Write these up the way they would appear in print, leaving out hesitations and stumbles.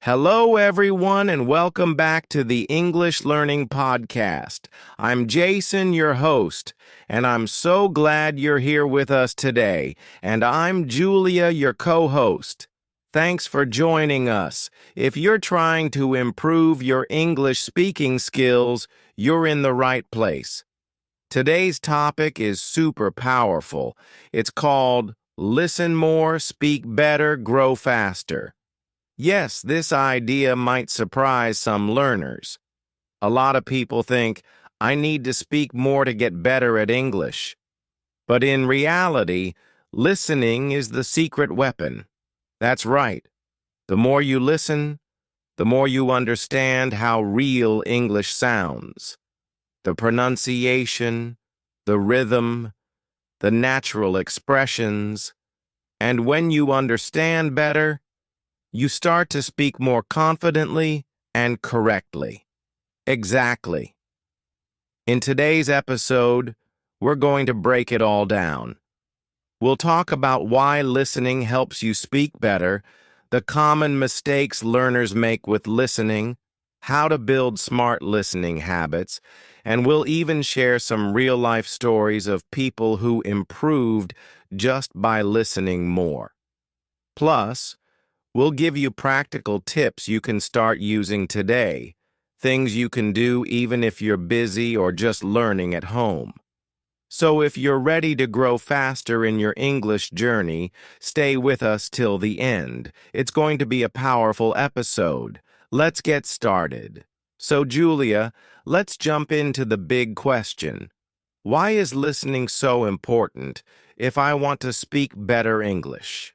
Hello, everyone, and welcome back to the English Learning Podcast. I'm Jason, your host, and I'm so glad you're here with us today. And I'm Julia, your co-host. Thanks for joining us. If you're trying to improve your English speaking skills, you're in the right place. Today's topic is super powerful. It's called Listen More, Speak Better, Grow Faster. Yes, this idea might surprise some learners. A lot of people think, I need to speak more to get better at English. But in reality, listening is the secret weapon. That's right. The more you listen, the more you understand how real English sounds. The pronunciation, the rhythm, the natural expressions. And when you understand better, you start to speak more confidently and correctly. Exactly. In today's episode, we're going to break it all down. We'll talk about why listening helps you speak better, the common mistakes learners make with listening, how to build smart listening habits, and we'll even share some real-life stories of people who improved just by listening more. Plus, we'll give you practical tips you can start using today, things you can do even if you're busy or just learning at home. So if you're ready to grow faster in your English journey, stay with us till the end. It's going to be a powerful episode. Let's get started. So Julia, let's jump into the big question. Why is listening so important if I want to speak better English?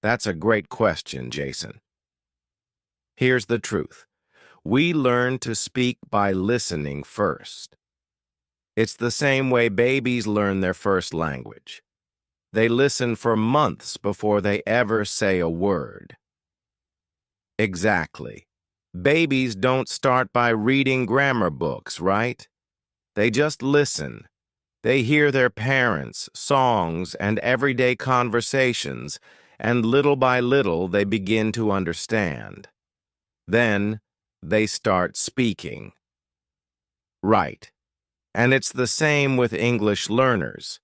That's a great question, Jason. Here's the truth. We learn to speak by listening first. It's the same way babies learn their first language. They listen for months before they ever say a word. Exactly. Babies don't start by reading grammar books, right? They just listen. They hear their parents, songs, and everyday conversations, and little by little they begin to understand. Then they start speaking. Right. And it's the same with English learners.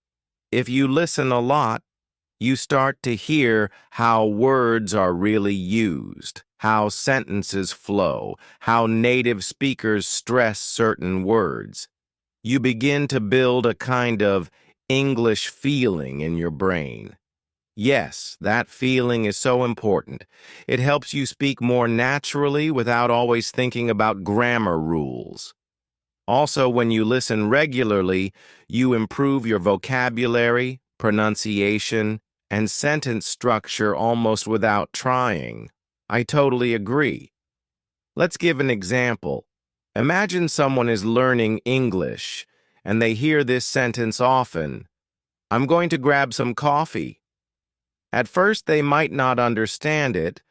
If you listen a lot, you start to hear how words are really used, how sentences flow, how native speakers stress certain words. You begin to build a kind of English feeling in your brain. Yes, that feeling is so important. It helps you speak more naturally without always thinking about grammar rules. Also, when you listen regularly, you improve your vocabulary, pronunciation, and sentence structure almost without trying. I totally agree. Let's give an example. Imagine someone is learning English, and they hear this sentence often. I'm going to grab some coffee. At first, they might not understand it,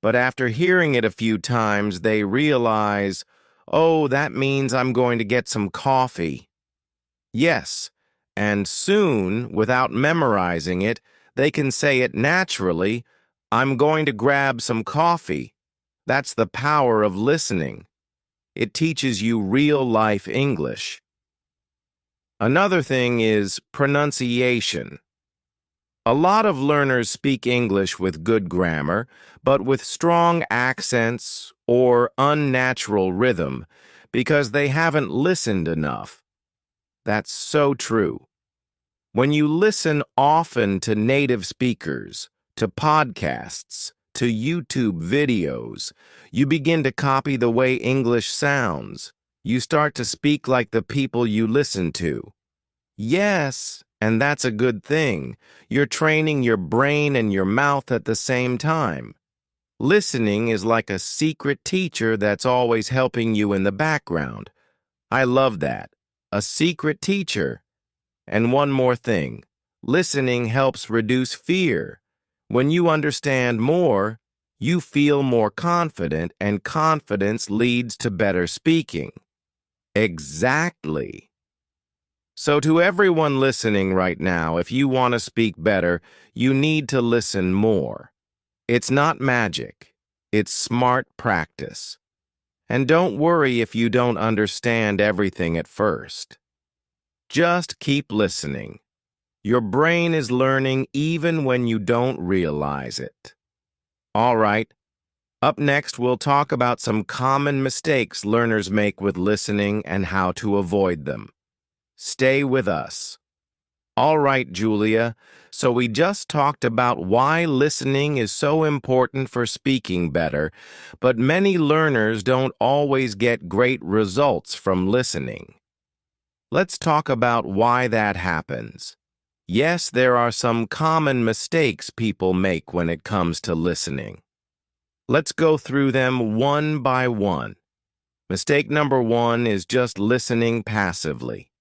but after hearing it a few times, they realize, oh, that means I'm going to get some coffee. Yes, and soon, without memorizing it, they can say it naturally, I'm going to grab some coffee. That's the power of listening. It teaches you real-life English. Another thing is pronunciation. A lot of learners speak English with good grammar, but with strong accents or unnatural rhythm because they haven't listened enough. That's so true. When you listen often to native speakers, to podcasts, to YouTube videos, you begin to copy the way English sounds. You start to speak like the people you listen to. Yes, and that's a good thing. You're training your brain and your mouth at the same time. Listening is like a secret teacher that's always helping you in the background. I love that. A secret teacher. And one more thing. Listening helps reduce fear. When you understand more, you feel more confident, and confidence leads to better speaking. Exactly. So to everyone listening right now, if you want to speak better, you need to listen more. It's not magic. It's smart practice. And don't worry if you don't understand everything at first. Just keep listening. Your brain is learning even when you don't realize it. All right, up next we'll talk about some common mistakes learners make with listening and how to avoid them. Stay with us. All right, Julia, so we just talked about why listening is so important for speaking better, but many learners don't always get great results from listening. Let's talk about why that happens. Yes, there are some common mistakes people make when it comes to listening. Let's go through them one by one. Mistake number one is just listening passively.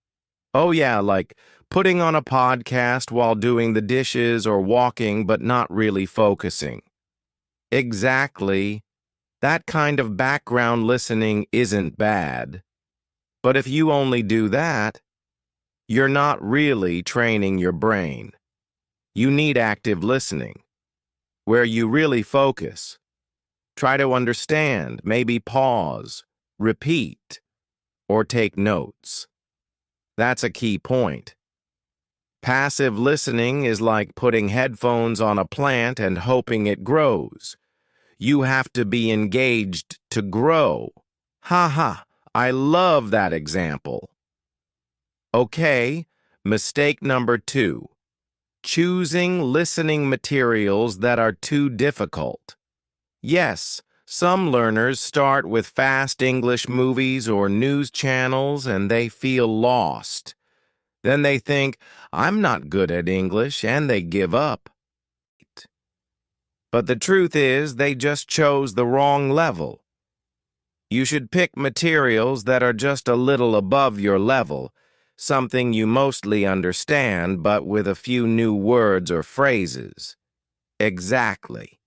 Oh yeah, like putting on a podcast while doing the dishes or walking but not really focusing. Exactly. That kind of background listening isn't bad. But if you only do that, you're not really training your brain. You need active listening, where you really focus. Try to understand, maybe pause, repeat, or take notes. That's a key point. Passive listening is like putting headphones on a plant and hoping it grows. You have to be engaged to grow. Ha ha, I love that example. Okay, mistake number two. Choosing listening materials that are too difficult. Yes, some learners start with fast English movies or news channels and they feel lost. Then they think, I'm not good at English, and they give up. But the truth is, they just chose the wrong level. You should pick materials that are just a little above your level, something you mostly understand, but with a few new words or phrases. Exactly.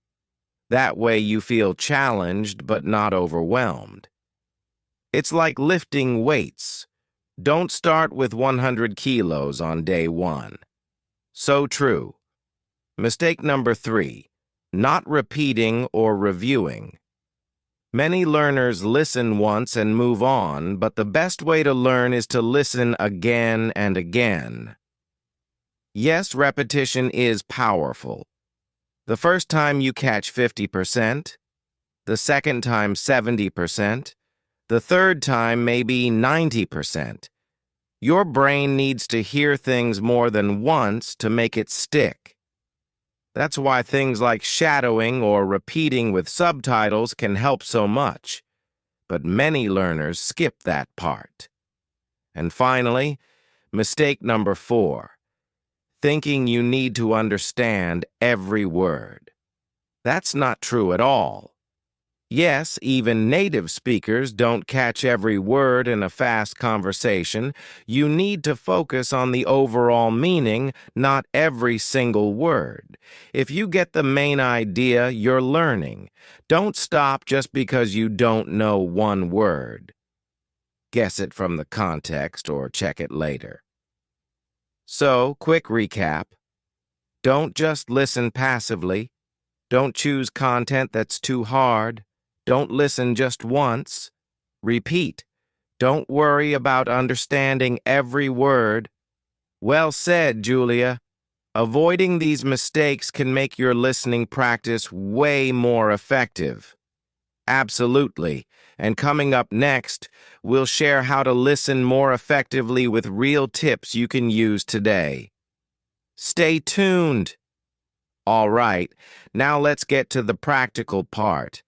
That way you feel challenged but not overwhelmed. It's like lifting weights. Don't start with 100 kilos on day one. So true. Mistake number three, not repeating or reviewing. Many learners listen once and move on, but the best way to learn is to listen again and again. Yes, repetition is powerful. The first time you catch 50%, the second time 70%, the third time maybe 90%. Your brain needs to hear things more than once to make it stick. That's why things like shadowing or repeating with subtitles can help so much. But many learners skip that part. And finally, mistake number four, thinking you need to understand every word. That's not true at all. Yes, even native speakers don't catch every word in a fast conversation. You need to focus on the overall meaning, not every single word. If you get the main idea, you're learning. Don't stop just because you don't know one word. Guess it from the context or check it later. So, quick recap. Don't just listen passively. Don't choose content that's too hard. Don't listen just once. Repeat. Don't worry about understanding every word. Well said, Julia. Avoiding these mistakes can make your listening practice way more effective. Absolutely. And coming up next, we'll share how to listen more effectively with real tips you can use today. Stay tuned. All right, now let's get to the practical part.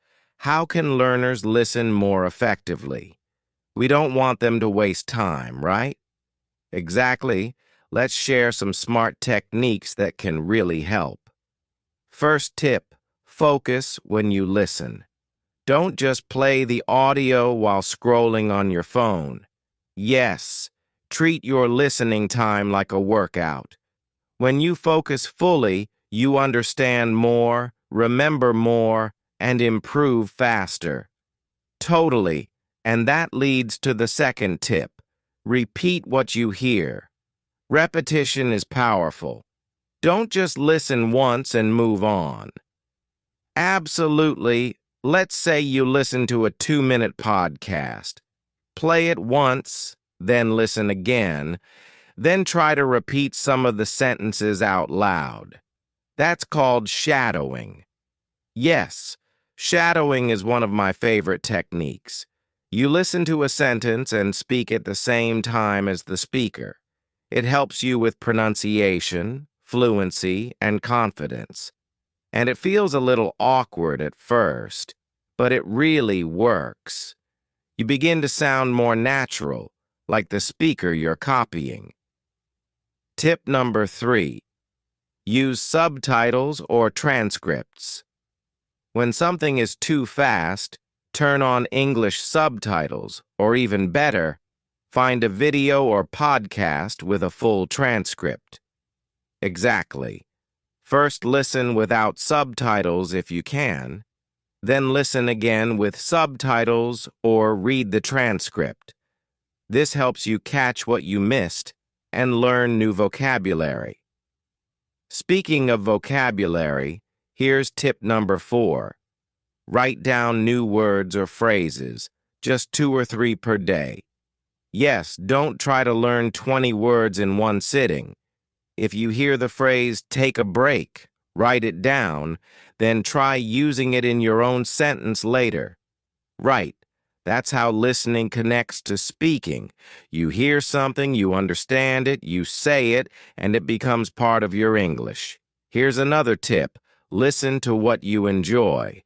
How can learners listen more effectively? We don't want them to waste time, right? Exactly. Let's share some smart techniques that can really help. First tip, focus when you listen. Don't just play the audio while scrolling on your phone. Yes, treat your listening time like a workout. When you focus fully, you understand more, remember more, and improve faster. Totally. And that leads to the second tip. Repeat what you hear. Repetition is powerful. Don't just listen once and move on. Absolutely. Let's say you listen to a 2-minute podcast. Play it once, then listen again, then try to repeat some of the sentences out loud. That's called shadowing. Yes, shadowing is one of my favorite techniques. You listen to a sentence and speak at the same time as the speaker. It helps you with pronunciation, fluency, and confidence. And it feels a little awkward at first, but it really works. You begin to sound more natural, like the speaker you're copying. Tip number 3. Use subtitles or transcripts. When something is too fast, turn on English subtitles, or even better, find a video or podcast with a full transcript. Exactly. First listen without subtitles if you can, then listen again with subtitles or read the transcript. This helps you catch what you missed and learn new vocabulary. Speaking of vocabulary, here's tip number 4. Write down new words or phrases, just 2 or 3 per day. Yes, don't try to learn 20 words in one sitting. If you hear the phrase, take a break, write it down, then try using it in your own sentence later. Right. That's how listening connects to speaking. You hear something, you understand it, you say it, and it becomes part of your English. Here's another tip. Listen to what you enjoy.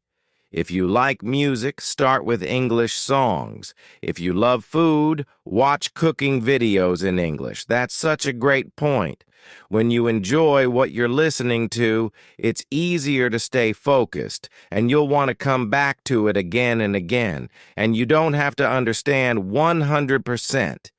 If you like music, start with English songs. If you love food, watch cooking videos in English. That's such a great point. When you enjoy what you're listening to, it's easier to stay focused, and you'll want to come back to it again and again, and you don't have to understand 100%.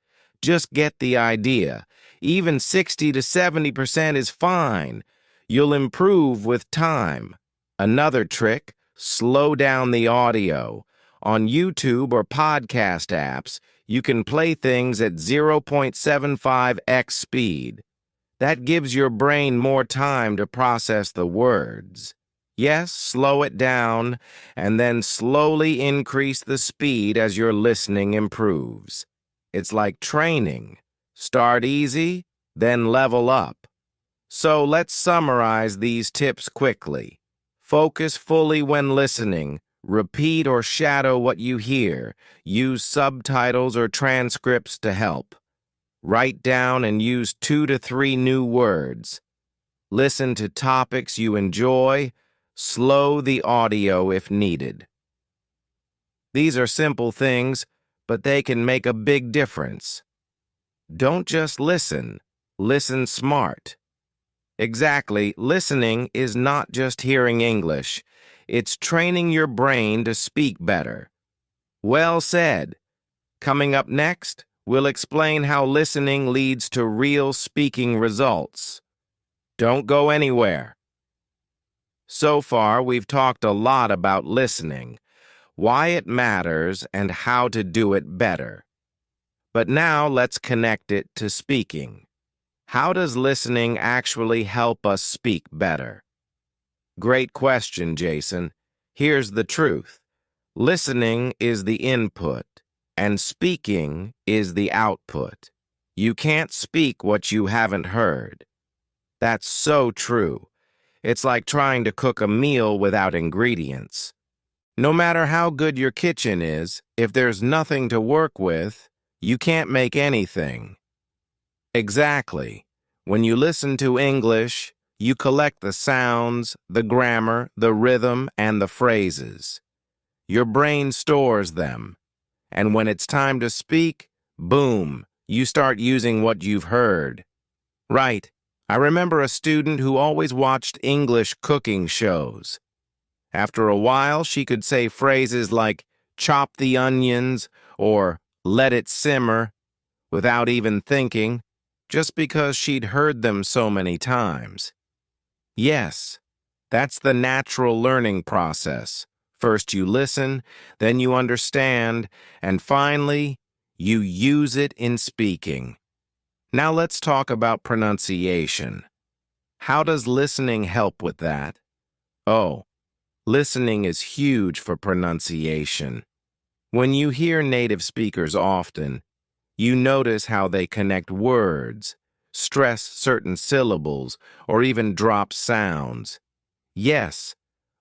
Just get the idea. Even 60 to 70% is fine. You'll improve with time. Another trick, slow down the audio. On YouTube or podcast apps, you can play things at 0.75x speed. That gives your brain more time to process the words. Yes, slow it down, and then slowly increase the speed as your listening improves. It's like training. Start easy, then level up. So let's summarize these tips quickly. Focus fully when listening. Repeat or shadow what you hear. Use subtitles or transcripts to help. Write down and use 2 to 3 new words. Listen to topics you enjoy. Slow the audio if needed. These are simple things, but they can make a big difference. Don't just listen. Listen smart. Exactly, listening is not just hearing English. It's training your brain to speak better. Well said. Coming up next, we'll explain how listening leads to real speaking results. Don't go anywhere. So far, we've talked a lot about listening, why it matters, and how to do it better. But now let's connect it to speaking. How does listening actually help us speak better? Great question, Jason. Here's the truth. Listening is the input, and speaking is the output. You can't speak what you haven't heard. That's so true. It's like trying to cook a meal without ingredients. No matter how good your kitchen is, if there's nothing to work with, you can't make anything. Exactly. When you listen to English, you collect the sounds, the grammar, the rhythm, and the phrases. Your brain stores them. And when it's time to speak, boom, you start using what you've heard. Right. I remember a student who always watched English cooking shows. After a while, she could say phrases like, chop the onions, or let it simmer, without even thinking, just because she'd heard them so many times. Yes, that's the natural learning process. First you listen, then you understand, and finally, you use it in speaking. Now let's talk about pronunciation. How does listening help with that? Oh, Listening is huge for pronunciation. When you hear native speakers often, you notice how they connect words, stress certain syllables, or even drop sounds. Yes,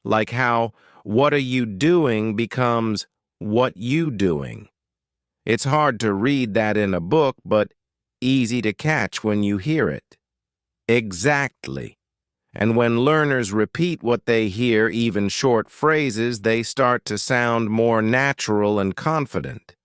like how "what are you doing" becomes "what you doing." It's hard to read that in a book, but easy to catch when you hear it. Exactly. And when learners repeat what they hear, even short phrases, they start to sound more natural and confident.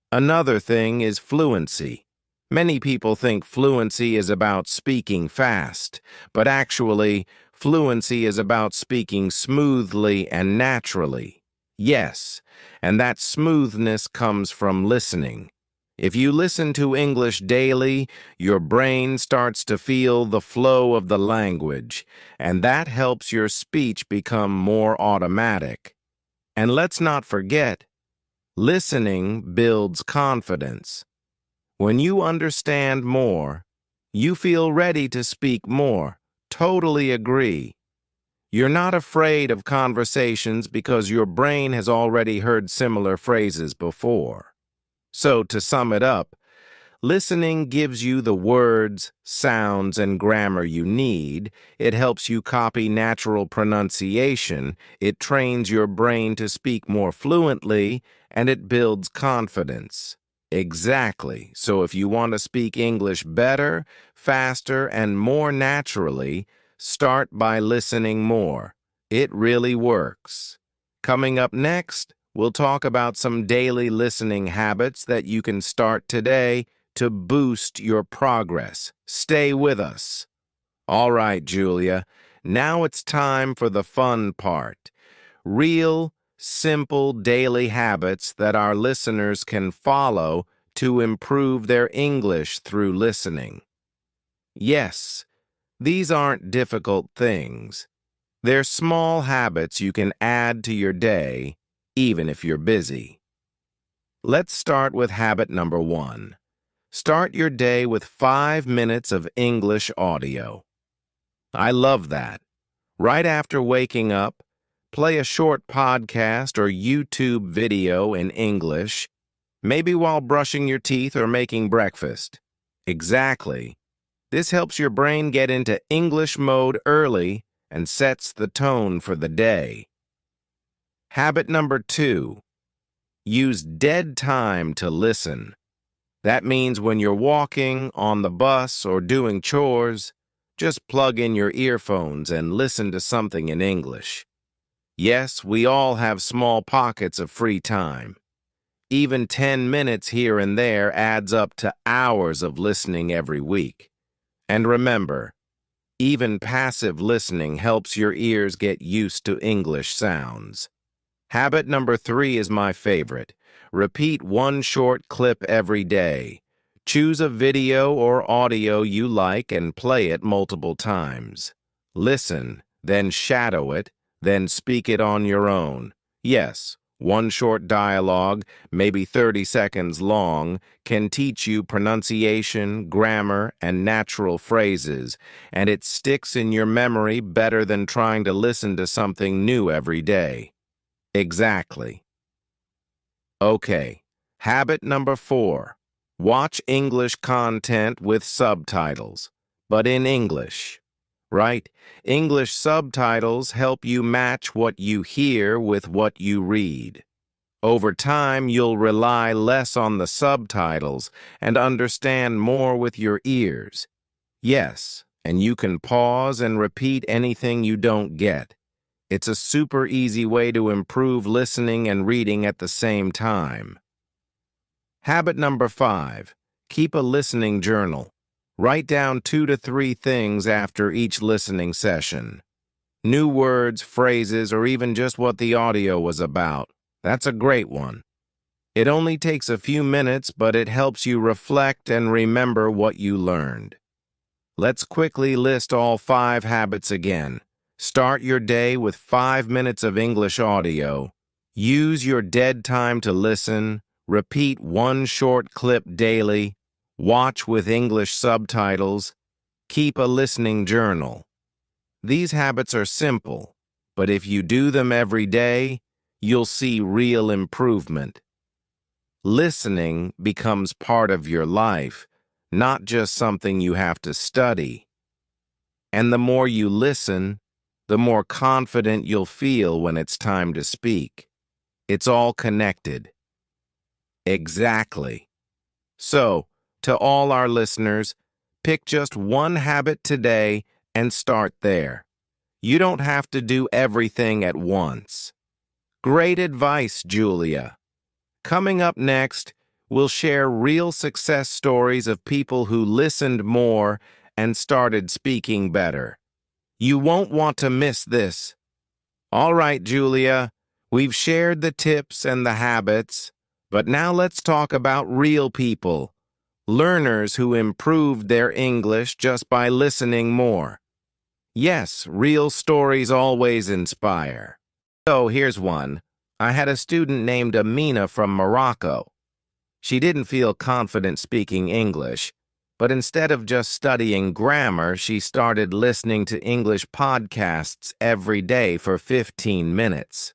Another thing is fluency. Many people think fluency is about speaking fast, but actually, fluency is about speaking smoothly and naturally. Yes, and that smoothness comes from listening. If you listen to English daily, your brain starts to feel the flow of the language, and that helps your speech become more automatic. And let's not forget, listening builds confidence. When you understand more, you feel ready to speak more. Totally agree. You're not afraid of conversations because your brain has already heard similar phrases before. So, to sum it up, listening gives you the words, sounds, and grammar you need. It helps you copy natural pronunciation. It trains your brain to speak more fluently, and it builds confidence. Exactly. So if you want to speak English better, faster, and more naturally, start by listening more. It really works. Coming up next, we'll talk about some daily listening habits that you can start today to boost your progress. Stay with us. All right, Julia. Now it's time for the fun part. Real, simple daily habits that our listeners can follow to improve their English through listening. Yes, these aren't difficult things. They're small habits you can add to your day, even if you're busy. Let's start with habit number 1. Start your day with 5 minutes of English audio. I love that. Right after waking up, play a short podcast or YouTube video in English, maybe while brushing your teeth or making breakfast. Exactly. This helps your brain get into English mode early and sets the tone for the day. Habit number 2. Use dead time to listen. That means when you're walking, on the bus, or doing chores, just plug in your earphones and listen to something in English. Yes, we all have small pockets of free time. Even 10 minutes here and there adds up to hours of listening every week. And remember, even passive listening helps your ears get used to English sounds. Habit number 3 is my favorite. Repeat one short clip every day. Choose a video or audio you like and play it multiple times. Listen, then shadow it, then speak it on your own. Yes, one short dialogue, maybe 30 seconds long, can teach you pronunciation, grammar, and natural phrases, and it sticks in your memory better than trying to listen to something new every day. Exactly. Okay. Habit number 4. Watch English content with subtitles, but in English. Right? English subtitles help you match what you hear with what you read. Over time, you'll rely less on the subtitles and understand more with your ears. Yes, and you can pause and repeat anything you don't get. It's a super easy way to improve listening and reading at the same time. Habit number 5. Keep a listening journal. Write down 2 to 3 things after each listening session. New words, phrases, or even just what the audio was about. That's a great one. It only takes a few minutes, but it helps you reflect and remember what you learned. Let's quickly list all 5 habits again. Start your day with 5 minutes of English audio. Use your dead time to listen. Repeat one short clip daily. Watch with English subtitles. Keep a listening journal. These habits are simple, But if you do them every day, you'll see real improvement. Listening becomes part of your life, not just something you have to study. And the more you listen, the more confident you'll feel when it's time to speak. It's all connected. Exactly. So, to all our listeners, pick just one habit today and start there. You don't have to do everything at once. Great advice, Julia. Coming up next, we'll share real success stories of people who listened more and started speaking better. You won't want to miss this. All right, Julia, we've shared the tips and the habits, but now let's talk about real people, learners who improved their English just by listening more. Yes, real stories always inspire. So here's one. I had a student named Amina from Morocco. She didn't feel confident speaking English, but instead of just studying grammar, she started listening to English podcasts every day for 15 minutes.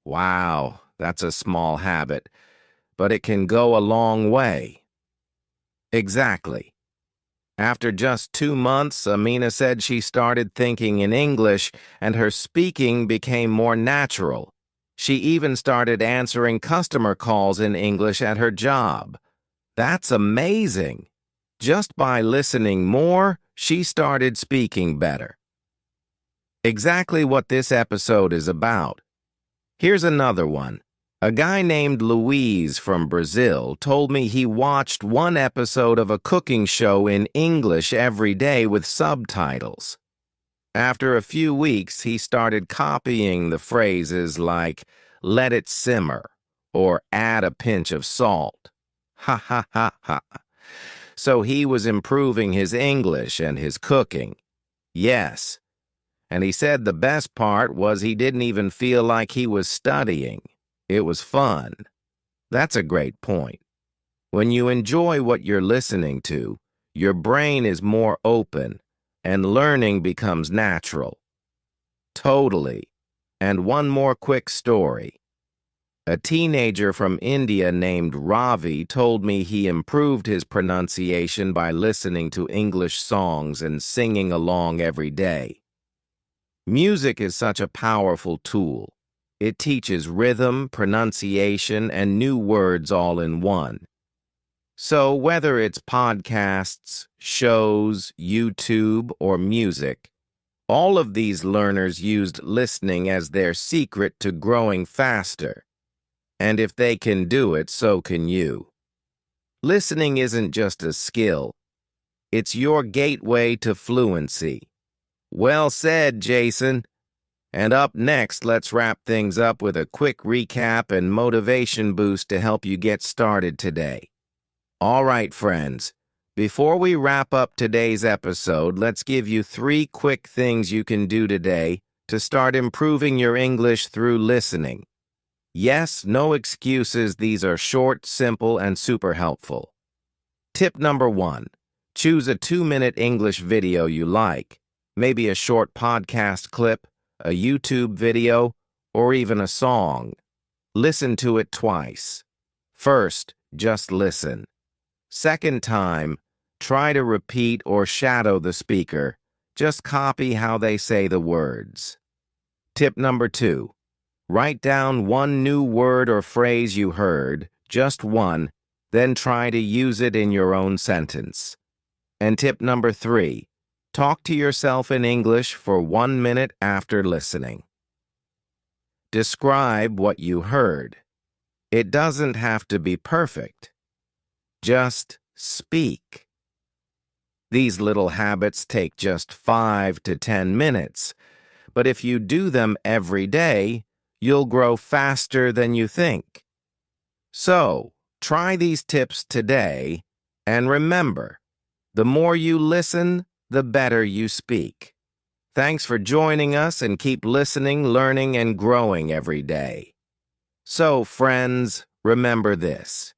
Wow, that's a small habit, but it can go a long way. Exactly. After just 2 months, Amina said she started thinking in English and her speaking became more natural. She even started answering customer calls in English at her job. That's amazing. Just by listening more, she started speaking better. Exactly what this episode is about. Here's another one. A guy named Luis from Brazil told me he watched one episode of a cooking show in English every day with subtitles. After a few weeks, he started copying the phrases like, "let it simmer," or "add a pinch of salt." Ha ha ha ha. So he was improving his English and his cooking. Yes. And he said the best part was he didn't even feel like he was studying. It was fun. That's a great point. When you enjoy what you're listening to, your brain is more open and learning becomes natural. Totally. And one more quick story. A teenager from India named Ravi told me he improved his pronunciation by listening to English songs and singing along every day. Music is such a powerful tool. It teaches rhythm, pronunciation, and new words all in one. So whether it's podcasts, shows, YouTube, or music, all of these learners used listening as their secret to growing faster. And if they can do it, so can you. Listening isn't just a skill. It's your gateway to fluency. Well said, Jason. And up next, let's wrap things up with a quick recap and motivation boost to help you get started today. All right, friends. Before we wrap up today's episode, let's give you 3 quick things you can do today to start improving your English through listening. Yes, no excuses. These are short, simple, and super helpful. Tip number 1. Choose a 2-minute English video you like. Maybe a short podcast clip, a YouTube video, or even a song. Listen to it twice. First, just listen. Second time, try to repeat or shadow the speaker. Just copy how they say the words. Tip number 2. Write down one new word or phrase you heard, just one, then try to use it in your own sentence. And tip number 3. Talk to yourself in English for 1 minute after listening. Describe what you heard. It doesn't have to be perfect. Just speak. These little habits take just 5 to 10 minutes, but if you do them every day, you'll grow faster than you think. So, try these tips today, and remember, the more you listen, the better you speak. Thanks for joining us, and keep listening, learning, and growing every day. So, friends, remember this.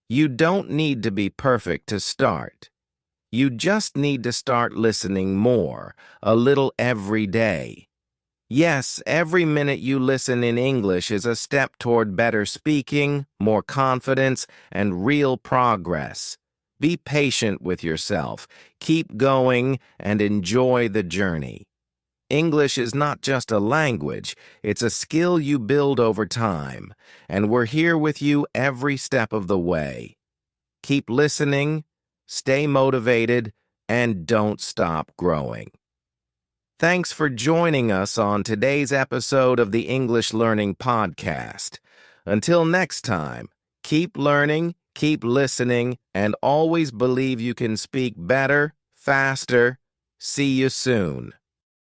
You don't need to be perfect to start. You just need to start listening more, a little every day. Yes, every minute you listen in English is a step toward better speaking, more confidence, and real progress. Be patient with yourself, keep going, and enjoy the journey. English is not just a language, it's a skill you build over time, and we're here with you every step of the way. Keep listening, stay motivated, and don't stop growing. Thanks for joining us on today's episode of the English Learning Podcast. Until next time, keep learning, keep listening, and always believe you can speak better, faster. See you soon.